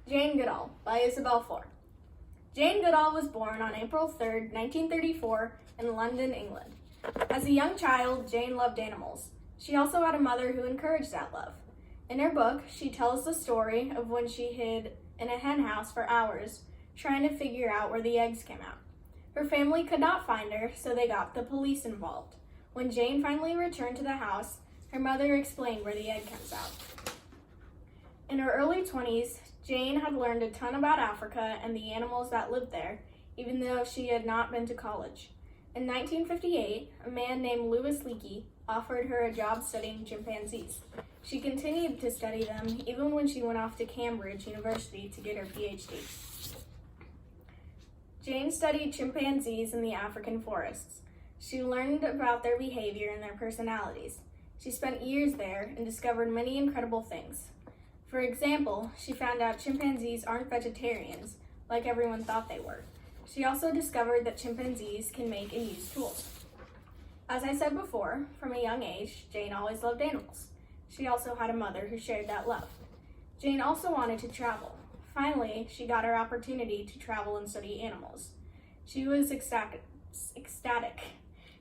Jane Goodall by Isabel Ford. Jane Goodall was born on April 3, 1934, in London, England. As a young child, Jane loved animals. She also had a mother who encouraged that love. In her book, she tells the story of when she hid in a hen house for hours, trying to figure out where the eggs came out. Her family could not find her, so they got the police involved. When Jane finally returned to the house, her mother explained where the egg comes out. In her early 20s, Jane had learned a ton about Africa and the animals that lived there, even though she had not been to college. In 1958, a man named Louis Leakey offered her a job studying chimpanzees. She continued to study them even when she went off to Cambridge University to get her PhD. Jane studied chimpanzees in the African forests. She learned about their behavior and their personalities. She spent years there and discovered many incredible things. For example, she found out chimpanzees aren't vegetarians, like everyone thought they were. She also discovered that chimpanzees can make and use tools. As I said before, from a young age, Jane always loved animals. She also had a mother who shared that love. Jane also wanted to travel. Finally, she got her opportunity to travel and study animals. She was ecstatic.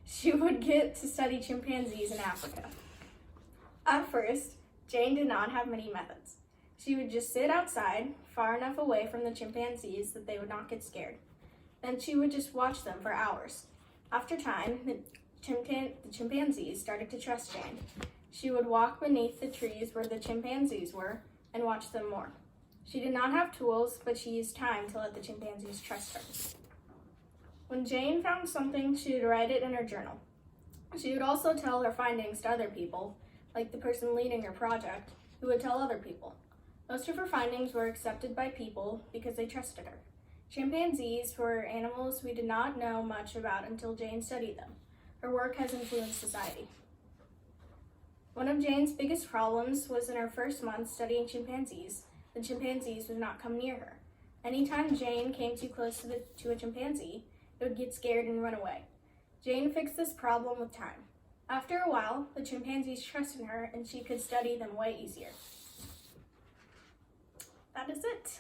She would get to study chimpanzees in Africa. At first, Jane did not have many methods. She would just sit outside, far enough away from the chimpanzees that they would not get scared. Then she would just watch them for hours. After time, the chimpanzees started to trust Jane. She would walk beneath the trees where the chimpanzees were and watch them more. She did not have tools, but she used time to let the chimpanzees trust her. When Jane found something, she would write it in her journal. She would also tell her findings to other people, like the person leading her project, who would tell other people. Most of her findings were accepted by people because they trusted her. Chimpanzees were animals we did not know much about until Jane studied them. Her work has influenced society. One of Jane's biggest problems was in her first month studying chimpanzees. The chimpanzees would not come near her. Anytime Jane came too close to a chimpanzee, it would get scared and run away. Jane fixed this problem with time. After a while, the chimpanzees trusted her and she could study them way easier. That is it.